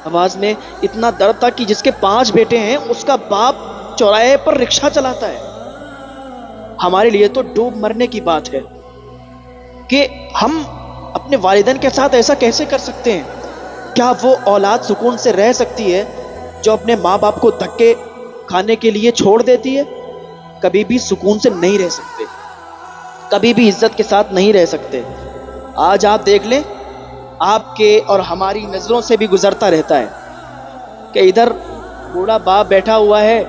آواز میں اتنا درد تھا کہ جس کے 5 بیٹے ہیں اس کا باپ چوراہے پر رکشہ چلاتا ہے۔ ہمارے لیے تو ڈوب مرنے کی بات ہے کہ ہم اپنے والدین کے ساتھ ایسا کیسے کر سکتے ہیں؟ کیا وہ اولاد سکون سے رہ سکتی ہے جو اپنے ماں باپ کو دھکے کھانے کے لیے چھوڑ دیتی ہے؟ کبھی بھی سکون سے نہیں رہ سکتے، کبھی بھی عزت کے ساتھ نہیں رہ سکتے۔ آج آپ دیکھ لیں، آپ کے اور ہماری نظروں سے بھی گزرتا رہتا ہے کہ ادھر بوڑھا باپ بیٹھا ہوا ہے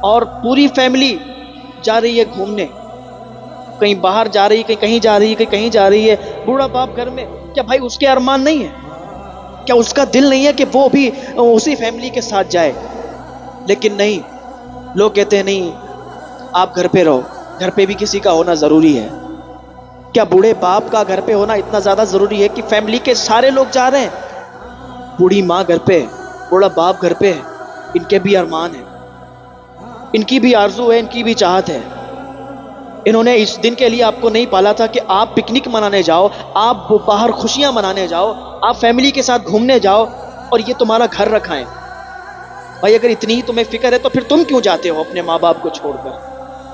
اور پوری فیملی جا رہی ہے گھومنے، کہیں باہر جا رہی ہے، کہیں جا رہی ہے، کہیں جا رہی ہے، بوڑھا باپ گھر میں۔ کیا بھائی اس کے ارمان نہیں ہے؟ کیا اس کا دل نہیں ہے کہ وہ بھی اسی فیملی کے ساتھ جائے؟ لیکن نہیں، لوگ کہتے ہیں نہیں، آپ گھر پہ رہو، گھر پہ بھی کسی کا ہونا ضروری ہے۔ کیا بوڑھے باپ کا گھر پہ ہونا اتنا زیادہ ضروری ہے کہ فیملی کے سارے لوگ جا رہے ہیں، بوڑھی ماں گھر پہ ہے، بوڑھا باپ گھر پہ ہے، ان کے بھی ارمان ہیں، ان کی بھی آرزو ہے، ان کی بھی چاہت ہے۔ انہوں نے اس دن کے لیے آپ کو نہیں پالا تھا کہ آپ پکنک منانے جاؤ، آپ باہر خوشیاں منانے جاؤ، آپ فیملی کے ساتھ گھومنے جاؤ، اور یہ تمہارا گھر رکھا ہے۔ بھائی اگر اتنی ہی تمہیں فکر ہے تو پھر تم کیوں جاتے ہو اپنے ماں باپ کو چھوڑ کر؟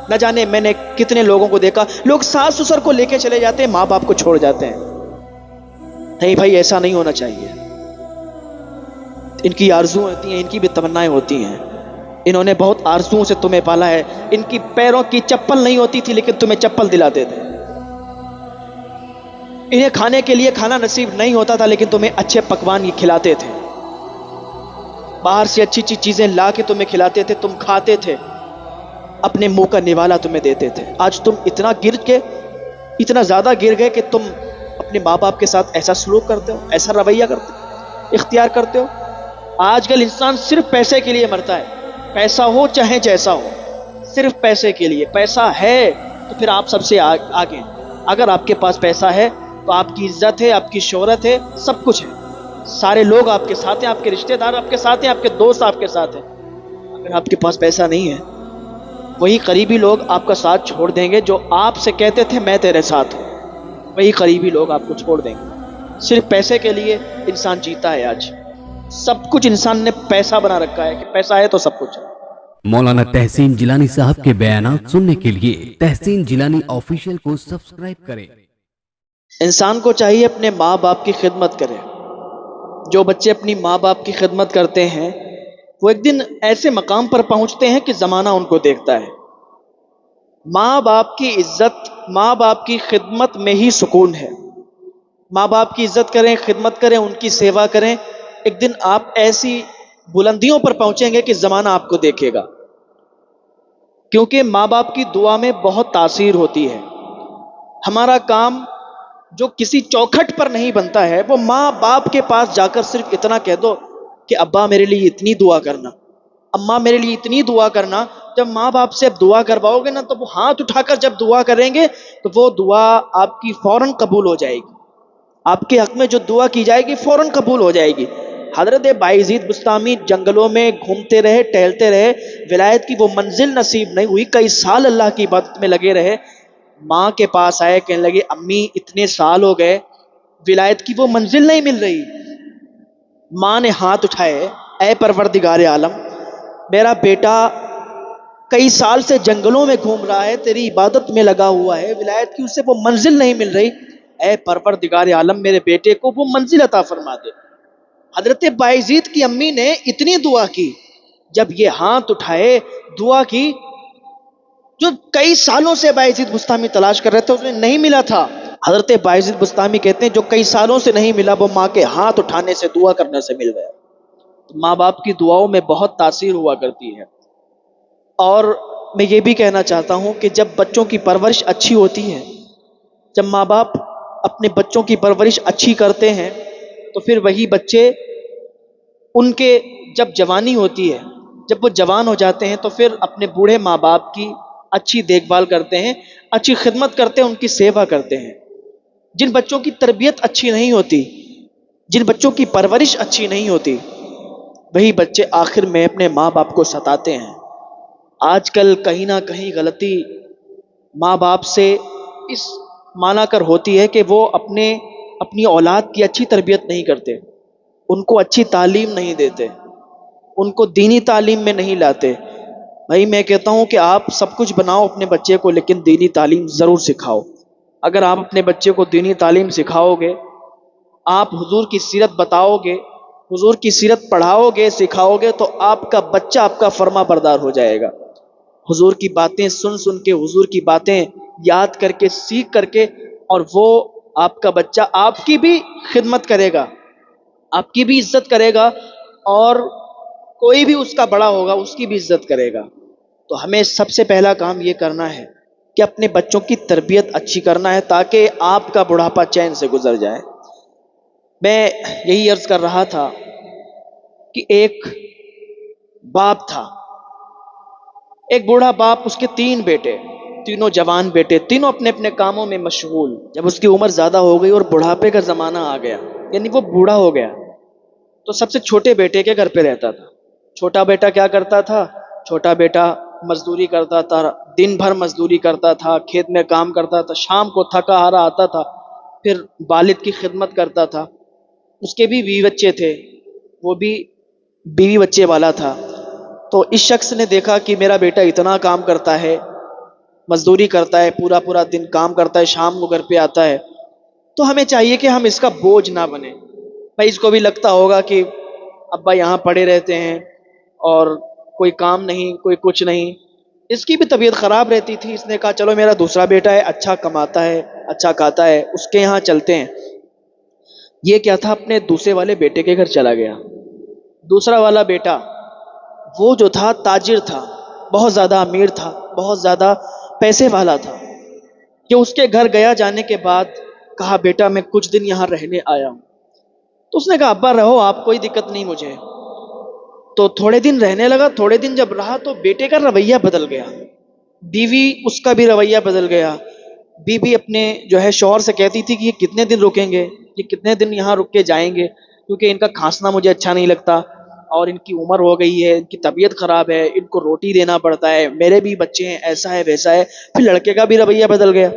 نہ جانے میں نے کتنے لوگوں کو دیکھا، لوگ ساس سسر کو لے کے چلے جاتے ہیں، ماں باپ کو چھوڑ جاتے ہیں۔ نہیں بھائی، ایسا نہیں ہونا چاہیے۔ ان کی آرزو ہوتی ہیں، ان کی بھی تمنائیں ہوتی ہیں۔ انہوں نے بہت آرزوؤں سے تمہیں پالا ہے۔ ان کی پیروں کی چپل نہیں ہوتی تھی لیکن تمہیں چپل دلاتے تھے۔ انہیں کھانے کے لیے کھانا نصیب نہیں ہوتا تھا لیکن تمہیں اچھے پکوان یہ کھلاتے تھے، باہر سے اچھی اچھی چیزیں لا کے تمہیں کھلاتے تھے، تم کھاتے تھے، اپنے منہ کا نوالا تمہیں دیتے تھے۔ آج تم اتنا زیادہ گر گئے کہ تم اپنے ماں باپ کے ساتھ ایسا سلوک کرتے ہو، ایسا رویہ کرتے ہو، اختیار کرتے ہو۔ آج کل انسان صرف پیسے کے لیے مرتا ہے، پیسہ ہو چاہے جیسا ہو، صرف پیسے کے لیے۔ پیسہ ہے تو پھر آپ سب سے آگے۔ اگر آپ کے پاس پیسہ ہے تو آپ کی عزت ہے، آپ کی شہرت ہے، سب کچھ ہے، سارے لوگ آپ کے ساتھ ہیں، آپ کے رشتہ دار آپ کے ساتھ ہیں، آپ کے دوست آپ کے ساتھ ہیں۔ اگر آپ کے پاس پیسہ نہیں ہے، وہی قریبی لوگ آپ کا ساتھ چھوڑ دیں گے جو آپ سے کہتے تھے میں تیرے ساتھ ہوں، وہی قریبی لوگ آپ کو چھوڑ دیں گے۔ صرف پیسے کے لیے انسان جیتا ہے۔ آج سب کچھ انسان نے پیسہ بنا رکھا ہے کہ پیسہ ہے تو سب کچھ ہے۔ مولانا تحسین جیلانی صاحب کے بیانات سننے کے لیے تحسین جیلانی آفیشیل کو سبسکرائب کریں۔ انسان کو چاہیے اپنے ماں باپ کی خدمت کرے۔ جو بچے اپنی ماں باپ کی خدمت کرتے ہیں وہ ایک دن ایسے مقام پر پہنچتے ہیں کہ زمانہ ان کو دیکھتا ہے۔ ماں باپ کی عزت، ماں باپ کی خدمت میں ہی سکون ہے۔ ماں باپ کی عزت کریں، خدمت کریں، ان کی سیوا کریں، ایک دن آپ ایسی بلندیوں پر پہنچیں گے کہ زمانہ آپ کو دیکھے گا۔ کیونکہ ماں باپ کی دعا میں بہت تاثیر ہوتی ہے۔ ہمارا کام جو کسی چوکھٹ پر نہیں بنتا ہے، وہ ماں باپ کے پاس جا کر صرف اتنا کہہ دو کہ ابا میرے لیے اتنی دعا کرنا، اماں میرے لیے اتنی دعا کرنا۔ جب ماں باپ سے دعا کرواؤ گے نا تو وہ ہاتھ اٹھا کر جب دعا کریں گے تو وہ دعا آپ کی فوراً قبول ہو جائے گی۔ آپ کے حق میں جو دعا کی جائے گی فوراً قبول ہو جائے گی۔ حضرت بایزید بستامی جنگلوں میں گھومتے رہے، ٹہلتے رہے، ولایت کی وہ منزل نصیب نہیں ہوئی، کئی سال اللہ کی عبادت میں لگے رہے۔ ماں کے پاس آئے، کہنے لگے امی اتنے سال ہو گئے، ولایت کی وہ منزل نہیں مل رہی۔ ماں نے ہاتھ اٹھائے، اے پروردگار عالم، میرا بیٹا کئی سال سے جنگلوں میں گھوم رہا ہے، تیری عبادت میں لگا ہوا ہے، ولایت کی اسے وہ منزل نہیں مل رہی، اے پروردگار عالم میرے بیٹے کو وہ منزل عطا فرما دے۔ حضرت بایزید کی امی نے اتنی دعا کی، جب یہ ہاتھ اٹھائے دعا کی، جو کئی سالوں سے بایزید بستامی تلاش کر رہے تھے اسے نہیں ملا تھا۔ حضرت بایزید بستامی کہتے ہیں جو کئی سالوں سے نہیں ملا وہ ماں کے ہاتھ اٹھانے سے، دعا کرنے سے مل گیا۔ ماں باپ کی دعاؤں میں بہت تاثیر ہوا کرتی ہے۔ اور میں یہ بھی کہنا چاہتا ہوں کہ جب بچوں کی پرورش اچھی ہوتی ہے، جب ماں باپ اپنے بچوں کی پرورش اچھی کرتے ہیں تو پھر وہی بچے، ان کے جب جوانی ہوتی ہے، جب وہ جوان ہو جاتے ہیں تو پھر اپنے بوڑھے ماں باپ کی اچھی دیکھ بھال کرتے ہیں، اچھی خدمت کرتے ہیں، ان کی سیوا کرتے ہیں۔ جن بچوں کی تربیت اچھی نہیں ہوتی، جن بچوں کی پرورش اچھی نہیں ہوتی، وہی بچے آخر میں اپنے ماں باپ کو ستاتے ہیں۔ آج کل کہیں نہ کہیں غلطی ماں باپ سے اس مانا کر ہوتی ہے کہ وہ اپنی اولاد کی اچھی تربیت نہیں کرتے۔ ان کو اچھی تعلیم نہیں دیتے، ان کو دینی تعلیم میں نہیں لاتے. بھائی میں کہتا ہوں کہ آپ سب کچھ بناؤ اپنے بچے کو، لیکن دینی تعلیم ضرور سکھاؤ. اگر آپ اپنے بچے کو دینی تعلیم سکھاؤ گے، آپ حضور کی سیرت بتاؤ گے، حضور کی سیرت پڑھاؤ گے، سکھاؤ گے، تو آپ کا بچہ آپ کا فرما بردار ہو جائے گا. حضور کی باتیں سن سن کے، حضور کی باتیں یاد کر کے، سیکھ کر کے، اور وہ آپ کا بچہ آپ کی بھی خدمت کرے گا، آپ کی بھی عزت کرے گا، اور کوئی بھی اس کا بڑا ہوگا اس کی بھی عزت کرے گا. تو ہمیں سب سے پہلا کام یہ کرنا ہے کہ اپنے بچوں کی تربیت اچھی کرنا ہے، تاکہ آپ کا بڑھاپا چین سے گزر جائے. میں یہی عرض کر رہا تھا کہ ایک باپ تھا، ایک بوڑھا باپ، اس کے 3 بیٹے، تینوں جوان بیٹے، تینوں اپنے اپنے کاموں میں مشغول. جب اس کی عمر زیادہ ہو گئی اور بڑھاپے کا زمانہ آ گیا، یعنی وہ بوڑھا ہو گیا، تو سب سے چھوٹے بیٹے کے گھر پہ رہتا تھا. چھوٹا بیٹا کیا کرتا تھا؟ چھوٹا بیٹا مزدوری کرتا تھا، دن بھر مزدوری کرتا تھا، کھیت میں کام کرتا تھا، شام کو تھکا ہارا آتا تھا، پھر والد کی خدمت کرتا تھا. اس کے بھی بیوی بچے تھے، وہ بھی بیوی بچے والا تھا. تو اس شخص نے دیکھا کہ میرا بیٹا اتنا کام کرتا ہے، مزدوری کرتا ہے، پورا پورا دن کام کرتا ہے، شام کو گھر پہ آتا ہے، تو ہمیں چاہیے کہ ہم اس کا بوجھ نہ بنے. بھائی اس کو بھی لگتا ہوگا کہ ابا یہاں پڑے رہتے ہیں اور کوئی کام نہیں، کوئی کچھ نہیں. اس کی بھی طبیعت خراب رہتی تھی. اس نے کہا چلو میرا دوسرا بیٹا ہے، اچھا کماتا ہے، اچھا کھاتا ہے، اس کے یہاں چلتے ہیں. یہ کیا تھا، اپنے دوسرے والے بیٹے کے گھر چلا گیا. دوسرا والا بیٹا وہ جو تھا تاجر تھا، بہت زیادہ امیر تھا، بہت زیادہ پیسے والا تھا. کہ اس کے گھر گیا، جانے کے بعد کہا بیٹا میں کچھ دن یہاں رہنے آیا ہوں. تو اس نے کہا ابا رہو، آپ کوئی دقت نہیں مجھے. تو تھوڑے دن رہنے لگا. تھوڑے دن جب رہا تو بیٹے کا رویہ بدل گیا، بیوی اس کا بھی رویہ بدل گیا. بیوی اپنے جو ہے شوہر سے کہتی تھی کہ یہ کتنے دن رکیں گے، یہ کتنے دن یہاں رک کے جائیں گے، کیونکہ ان کا کھانسنا مجھے اچھا نہیں لگتا، اور ان کی عمر ہو گئی ہے، ان کی طبیعت خراب ہے، ان کو روٹی دینا پڑتا ہے، میرے بھی بچے ہیں، ایسا ہے ویسا ہے. پھر لڑکے کا بھی رویہ بدل گیا.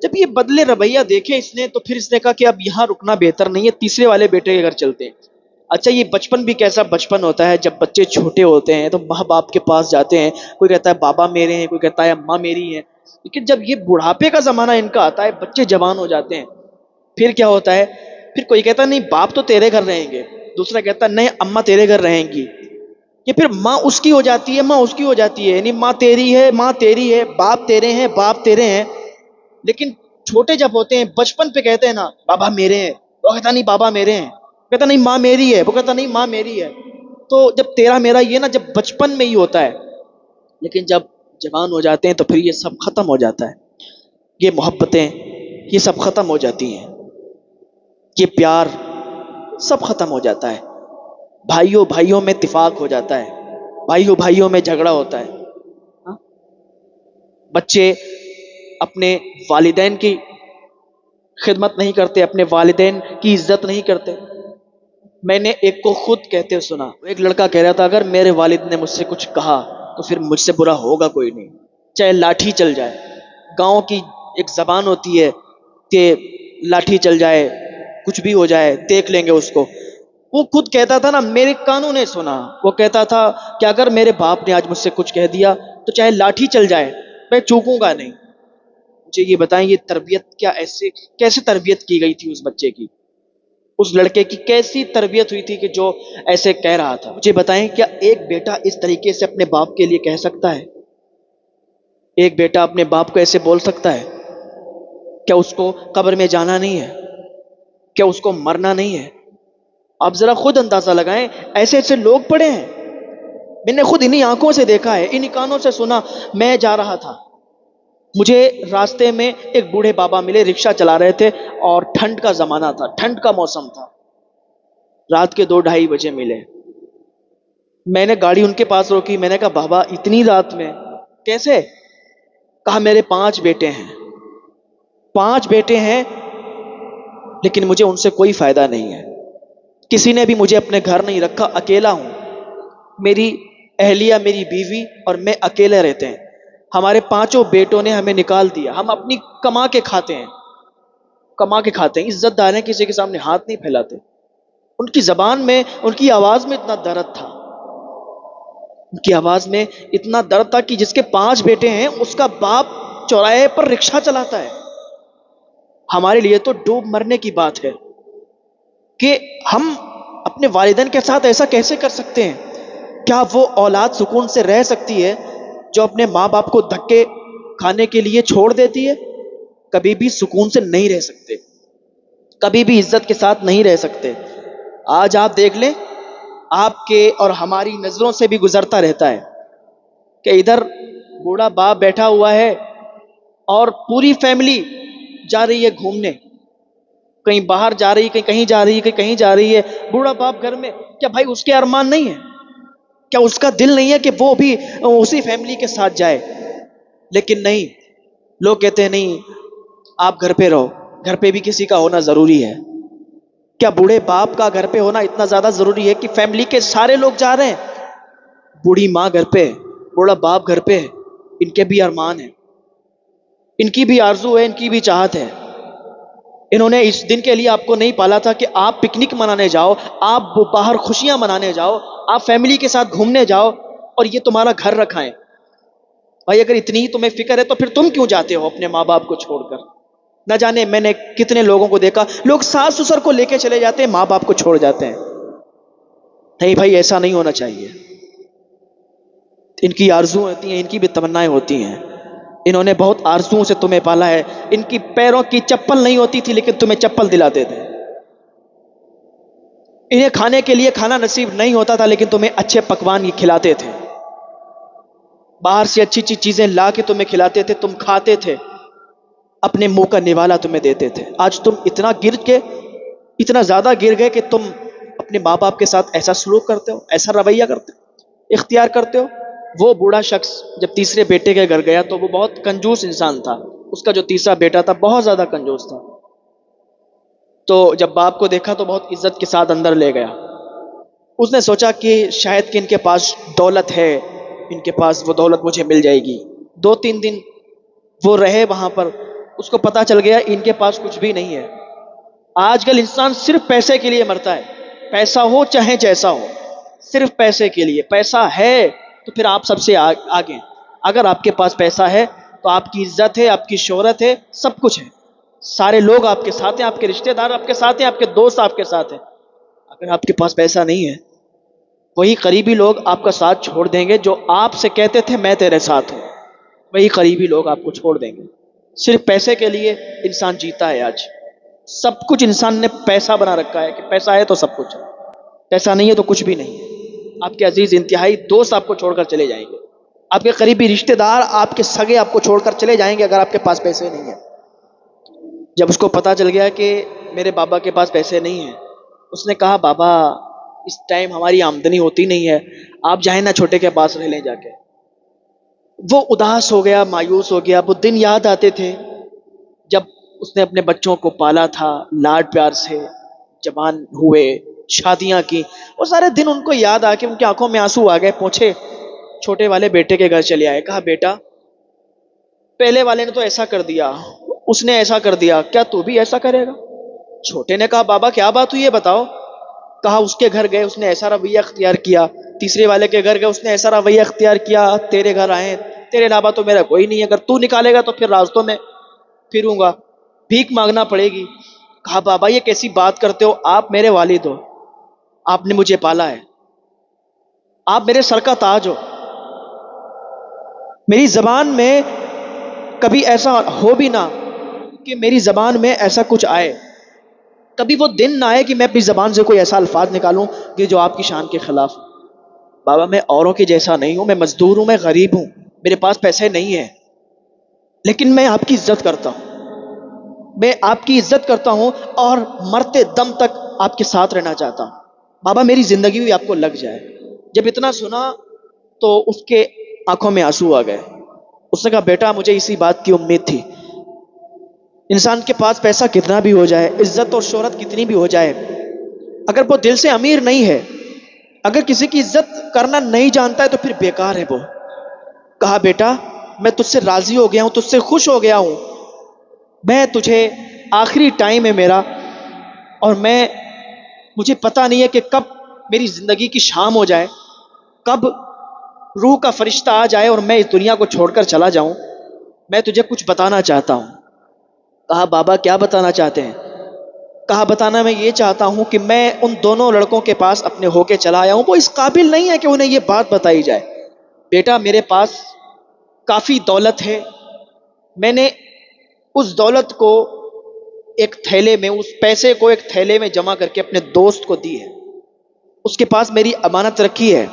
جب یہ بدلے رویہ دیکھے اس نے، تو پھر اس نے کہا کہ اب یہاں رکنا بہتر نہیں ہے، تیسرے والے بیٹے کے گھر چلتے ہیں. اچھا یہ بچپن بھی کیسا بچپن ہوتا ہے، جب بچے چھوٹے ہوتے ہیں تو ماں باپ کے پاس جاتے ہیں، کوئی کہتا ہے بابا میرے ہیں، کوئی کہتا ہے اماں میری ہیں. لیکن جب یہ بڑھاپے کا زمانہ ان کا آتا ہے، بچے جوان ہو جاتے ہیں، پھر کیا ہوتا ہے، پھر کوئی کہتا ہے نہیں باپ تو تیرے گھر رہیں گے، دوسرا کہتا ہے نہیں اماں تیرے گھر رہیں گی. یہ پھر ماں اس کی ہو جاتی ہے، ماں اس کی ہو جاتی ہے، یعنی ماں تیری ہے، ماں تیری ہے، باپ تیرے ہیں، باپ تیرے ہیں. لیکن چھوٹے جب ہوتے ہیں، بچپن پہ کہتے ہیں نا بابا میرے ہیں، وہ کہتا نہیں بابا میرے ہیں، کہتا نہیں ماں میری ہے، وہ کہتا نہیں ماں میری ہے. تو جب تیرا میرا یہ نا جب بچپن میں ہی ہوتا ہے، لیکن جب جوان ہو جاتے ہیں تو پھر یہ سب ختم ہو جاتا ہے. یہ محبتیں یہ سب ختم ہو جاتی ہیں، یہ پیار سب ختم ہو جاتا ہے. بھائیوں بھائیوں میں اتفاق ہو جاتا ہے، بھائیوں بھائیوں میں جھگڑا ہوتا ہے. ہاں؟ بچے اپنے والدین کی خدمت نہیں کرتے، اپنے والدین کی عزت نہیں کرتے. میں نے ایک کو خود کہتے سنا، ایک لڑکا کہہ رہا تھا اگر میرے والد نے مجھ سے کچھ کہا تو پھر مجھ سے برا ہوگا کوئی نہیں، چاہے لاٹھی چل جائے. گاؤں کی ایک زبان ہوتی ہے کہ لاٹھی چل جائے، کچھ بھی ہو جائے، دیکھ لیں گے اس کو. وہ خود کہتا تھا نا، میرے کانوں نے سنا، وہ کہتا تھا کہ اگر میرے باپ نے آج مجھ سے کچھ کہہ دیا تو چاہے لاٹھی چل جائے میں چوکوں گا نہیں. مجھے یہ بتائیں، یہ تربیت کیا ایسے کیسے تربیت کی گئی تھی اس بچے کی، اس لڑکے کی کیسی تربیت ہوئی تھی کہ جو ایسے کہہ رہا تھا؟ مجھے بتائیں کیا ایک بیٹا اس طریقے سے اپنے باپ کے لیے کہہ سکتا ہے؟ ایک بیٹا اپنے باپ کو ایسے بول سکتا ہے؟ کیا اس کو قبر میں جانا نہیں ہے؟ کیا اس کو مرنا نہیں ہے؟ آپ ذرا خود اندازہ لگائیں، ایسے ایسے لوگ پڑے ہیں. میں نے خود انہی آنکھوں سے دیکھا ہے، انہی کانوں سے سنا. میں جا رہا تھا، مجھے راستے میں ایک بوڑھے بابا ملے، رکشہ چلا رہے تھے، اور ٹھنڈ کا زمانہ تھا، ٹھنڈ کا موسم تھا. رات کے 2-2:30 بجے ملے. میں نے گاڑی ان کے پاس روکی. میں نے کہا بابا اتنی رات میں کیسے؟ کہا میرے 5 بیٹے ہیں، 5 بیٹے ہیں، لیکن مجھے ان سے کوئی فائدہ نہیں ہے. کسی نے بھی مجھے اپنے گھر نہیں رکھا، اکیلا ہوں. میری اہلیہ، میری بیوی اور میں اکیلے رہتے ہیں. ہمارے 5 بیٹوں نے ہمیں نکال دیا. ہم اپنی کما کے کھاتے ہیں، کما کے کھاتے ہیں، عزت دار ہیں، کسی کے سامنے ہاتھ نہیں پھیلاتے. ان کی زبان میں، ان کی آواز میں اتنا درد تھا، ان کی آواز میں اتنا درد تھا کہ جس کے 5 بیٹے ہیں اس کا باپ چوراہے پر رکشہ چلاتا ہے۔ ہمارے لیے تو ڈوب مرنے کی بات ہے کہ ہم اپنے والدین کے ساتھ ایسا کیسے کر سکتے ہیں؟ کیا وہ اولاد سکون سے رہ سکتی ہے جو اپنے ماں باپ کو دھکے کھانے کے لیے چھوڑ دیتی ہے؟ کبھی بھی سکون سے نہیں رہ سکتے، کبھی بھی عزت کے ساتھ نہیں رہ سکتے۔ آج آپ دیکھ لیں، آپ کے اور ہماری نظروں سے بھی گزرتا رہتا ہے کہ ادھر بوڑھا باپ بیٹھا ہوا ہے اور پوری فیملی جا رہی ہے گھومنے، کہیں باہر جا رہی ہے، کہیں جا رہی ہے، کہیں جا رہی ہے، بوڑھا باپ گھر میں۔ کیا بھائی اس کے ارمان نہیں ہے؟ کیا اس کا دل نہیں ہے کہ وہ بھی اسی فیملی کے ساتھ جائے؟ لیکن نہیں، لوگ کہتے ہیں نہیں، آپ گھر پہ رہو، گھر پہ بھی کسی کا ہونا ضروری ہے۔ کیا بوڑھے باپ کا گھر پہ ہونا اتنا زیادہ ضروری ہے کہ فیملی کے سارے لوگ جا رہے ہیں، بوڑھی ماں گھر پہ، بوڑھا باپ گھر پہ، ان کے بھی ارمان ہیں، ان کی بھی آرزو ہے، ان کی بھی چاہت ہے۔ انہوں نے اس دن کے لیے آپ کو نہیں پالا تھا کہ آپ پکنک منانے جاؤ، آپ باہر خوشیاں منانے جاؤ، آپ فیملی کے ساتھ گھومنے جاؤ، اور یہ تمہارا گھر رکھائیں۔ بھائی اگر اتنی ہی تمہیں فکر ہے تو پھر تم کیوں جاتے ہو اپنے ماں باپ کو چھوڑ کر؟ نہ جانے میں نے کتنے لوگوں کو دیکھا، لوگ ساس سسر کو لے کے چلے جاتے ہیں، ماں باپ کو چھوڑ جاتے ہیں۔ نہیں بھائی، ایسا نہیں ہونا چاہیے۔ ان کی آرزو ہوتی ہیں، ان کی بھی تمنائیں ہوتی ہیں۔ انہوں نے بہت آرزوؤں سے تمہیں پالا ہے، ان کی پیروں کی چپل نہیں ہوتی تھی لیکن تمہیں چپل دلاتے تھے، انہیں کھانے کے لیے کھانا نصیب نہیں ہوتا تھا لیکن تمہیں اچھے پکوان یہ کھلاتے تھے، باہر سے اچھی اچھی چیزیں لا کے تمہیں کھلاتے تھے، تم کھاتے تھے، اپنے منہ کا نوالا تمہیں دیتے تھے۔ آج تم اتنا زیادہ گر گئے کہ تم اپنے ماں باپ کے ساتھ ایسا سلوک کرتے ہو، ایسا رویہ کرتے ہو، اختیار کرتے ہو۔ وہ بوڑھا شخص جب تیسرے بیٹے کے گھر گیا تو وہ بہت کنجوس انسان تھا، اس کا جو تیسرا بیٹا تھا بہت زیادہ کنجوس تھا، تو جب باپ کو دیکھا تو بہت عزت کے ساتھ اندر لے گیا۔ اس نے سوچا کہ شاید کہ ان کے پاس دولت ہے، ان کے پاس وہ دولت مجھے مل جائے گی۔ 2-3 دن وہ رہے وہاں پر، اس کو پتا چل گیا ان کے پاس کچھ بھی نہیں ہے۔ آج کل انسان صرف پیسے کے لیے مرتا ہے، پیسہ ہو چاہے جیسا ہو، صرف پیسے کے لیے۔ پیسہ ہے تو پھر آپ سب سے آگے، اگر آپ کے پاس پیسہ ہے تو آپ کی عزت ہے، آپ کی شہرت ہے، سب کچھ ہے، سارے لوگ آپ کے ساتھ ہیں، آپ کے رشتہ دار آپ کے ساتھ ہیں، آپ کے دوست آپ کے ساتھ ہیں۔ اگر آپ کے پاس پیسہ نہیں ہے، وہی قریبی لوگ آپ کا ساتھ چھوڑ دیں گے جو آپ سے کہتے تھے میں تیرے ساتھ ہوں، وہی قریبی لوگ آپ کو چھوڑ دیں گے۔ صرف پیسے کے لیے انسان جیتا ہے آج، سب کچھ انسان نے پیسہ بنا رکھا ہے کہ پیسہ ہے تو سب کچھ ہے، پیسہ نہیں ہے تو کچھ بھی نہیں ہے۔ آپ کے عزیز انتہائی دوست آپ کو چھوڑ کر چلے جائیں گے، آپ کے قریبی رشتہ دار، آپ کے سگے آپ کو چھوڑ کر چلے جائیں گے اگر آپ کے پاس پیسے نہیں ہیں۔ جب اس کو پتا چل گیا کہ میرے بابا کے پاس پیسے نہیں ہیں، اس نے کہا بابا اس ٹائم ہماری آمدنی ہوتی نہیں ہے، آپ جائیں نا چھوٹے کے پاس رہ لیں جا کے۔ وہ اداس ہو گیا، مایوس ہو گیا۔ وہ دن یاد آتے تھے جب اس نے اپنے بچوں کو پالا تھا، لاڈ پیار سے جوان ہوئے، شادیاں کی، وہ سارے دن ان کو یاد آ کے ان کی آنکھوں میں آنسو آ گئے۔ پہنچے چھوٹے والے بیٹے کے گھر چلے آئے، کہا بیٹا پہلے والے نے تو ایسا کر دیا، اس نے ایسا کر دیا، کیا تو بھی ایسا کرے گا؟ چھوٹے نے کہا بابا کیا بات ہوئی ہے بتاؤ۔ کہا اس کے گھر گئے، اس نے ایسا رویہ اختیار کیا، تیسرے والے کے گھر گئے، اس نے ایسا رویہ اختیار کیا، تیرے گھر آئے، تیرے علاوہ تو میرا کوئی نہیں ہے، اگر تو نکالے گا تو پھر راستوں میں پھروں گا، بھیک مانگنا پڑے گی۔ کہا بابا یہ کیسی بات کرتے ہو، آپ میرے والد ہو، آپ نے مجھے پالا ہے، آپ میرے سر کا تاج ہو، میری زبان میں کبھی ایسا ہو بھی نہ کہ میری زبان میں ایسا کچھ آئے، کبھی وہ دن نہ آئے کہ میں اپنی زبان سے کوئی ایسا الفاظ نکالوں کہ جو آپ کی شان کے خلاف ہو۔ بابا میں اوروں کے جیسا نہیں ہوں، میں مزدور ہوں، میں غریب ہوں، میرے پاس پیسے نہیں ہیں، لیکن میں آپ کی عزت کرتا ہوں، میں آپ کی عزت کرتا ہوں اور مرتے دم تک آپ کے ساتھ رہنا چاہتا ہوں، بابا میری زندگی بھی آپ کو لگ جائے۔ جب اتنا سنا تو اس کے آنکھوں میں آنسو آ گئے۔ اس نے کہا بیٹا مجھے اسی بات کی امید تھی، انسان کے پاس پیسہ کتنا بھی ہو جائے، عزت اور شہرت کتنی بھی ہو جائے، اگر وہ دل سے امیر نہیں ہے، اگر کسی کی عزت کرنا نہیں جانتا ہے تو پھر بیکار ہے وہ۔ کہا بیٹا میں تجھ سے راضی ہو گیا ہوں، تجھ سے خوش ہو گیا ہوں، میں تجھے آخری ٹائم ہے میرا، اور میں مجھے پتہ نہیں ہے کہ کب میری زندگی کی شام ہو جائے، کب روح کا فرشتہ آ جائے اور میں اس دنیا کو چھوڑ کر چلا جاؤں، میں تجھے کچھ بتانا چاہتا ہوں۔ کہا بابا کیا بتانا چاہتے ہیں؟ کہا بتانا میں یہ چاہتا ہوں کہ میں ان دونوں لڑکوں کے پاس اپنے ہو کے چلا آیا ہوں، وہ اس قابل نہیں ہے کہ انہیں یہ بات بتائی جائے۔ بیٹا میرے پاس کافی دولت ہے، میں نے اس دولت کو ایک تھیلے میں، اس پیسے کو ایک تھیلے میں جمع کر کے اپنے دوست کو دی ہے، اس کے پاس میری امانت رکھی ہے۔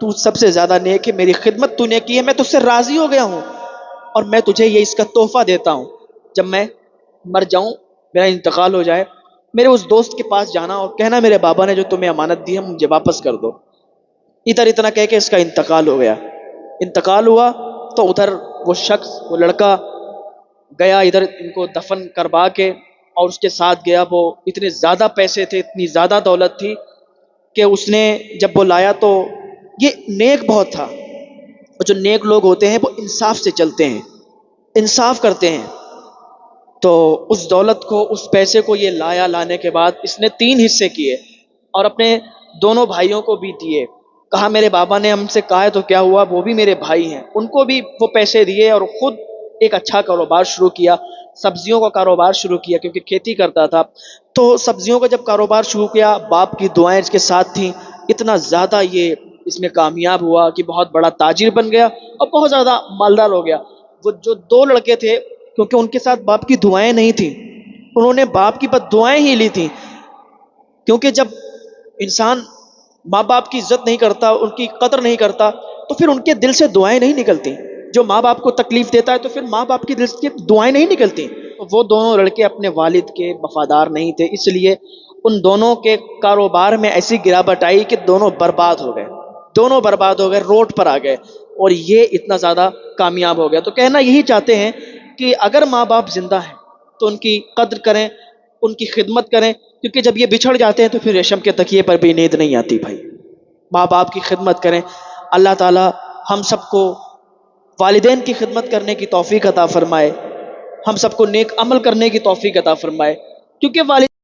تو سب سے زیادہ نیک ہے، میری خدمت تو نے کی ہے، میں تجھ سے راضی ہو گیا ہوں، اور میں تجھے یہ اس کا تحفہ دیتا ہوں، جب میں مر جاؤں، میرا انتقال ہو جائے، میرے اس دوست کے پاس جانا اور کہنا میرے بابا نے جو تمہیں امانت دی ہے مجھے واپس کر دو۔ ادھر اتنا کہہ کے اس کا انتقال ہو گیا۔ انتقال ہوا تو ادھر وہ شخص، وہ لڑکا گیا ادھر ان کو دفن کروا کے، اور اس کے ساتھ گیا، وہ اتنے زیادہ پیسے تھے، اتنی زیادہ دولت تھی کہ اس نے جب وہ لایا تو یہ نیک بہت تھا، اور جو نیک لوگ ہوتے ہیں وہ انصاف سے چلتے ہیں، انصاف کرتے ہیں۔ تو اس دولت کو، اس پیسے کو یہ لایا، لانے کے بعد اس نے 3 حصے کیے اور اپنے دونوں بھائیوں کو بھی دیے۔ کہا میرے بابا نے ہم سے کہا ہے تو کیا ہوا، وہ بھی میرے بھائی ہیں، ان کو بھی وہ پیسے دیے، اور خود ایک اچھا کاروبار شروع کیا، سبزیوں کا کاروبار شروع کیا کیونکہ کھیتی کرتا تھا۔ تو سبزیوں کا جب کاروبار شروع کیا، باپ کی دعائیں اس کے ساتھ تھیں، اتنا زیادہ یہ اس میں کامیاب ہوا کہ بہت بڑا تاجر بن گیا اور بہت زیادہ مالدار ہو گیا۔ وہ جو 2 لڑکے تھے، کیونکہ ان کے ساتھ باپ کی دعائیں نہیں تھیں، انہوں نے باپ کی بد دعائیں ہی لی تھیں، کیونکہ جب انسان ماں باپ کی عزت نہیں کرتا، ان کی قدر نہیں کرتا، تو پھر ان کے دل سے دعائیں نہیں نکلتی۔ جو ماں باپ کو تکلیف دیتا ہے تو پھر ماں باپ کی دل سے دعائیں نہیں نکلتی۔ وہ دونوں لڑکے اپنے والد کے وفادار نہیں تھے، اس لیے ان دونوں کے کاروبار میں ایسی گراوٹ آئی کہ دونوں برباد ہو گئے، دونوں برباد ہو گئے، روڈ پر آ گئے، اور یہ اتنا زیادہ کامیاب ہو گیا۔ تو کہنا یہی چاہتے ہیں کہ اگر ماں باپ زندہ ہیں تو ان کی قدر کریں، ان کی خدمت کریں، کیونکہ جب یہ بچھڑ جاتے ہیں تو پھر ریشم کے تکیے پر بھی نیند نہیں آتی۔ بھائی ماں باپ کی خدمت کریں۔ اللہ تعالی ہم سب کو والدین کی خدمت کرنے کی توفیق عطا فرمائے، ہم سب کو نیک عمل کرنے کی توفیق عطا فرمائے، کیونکہ والد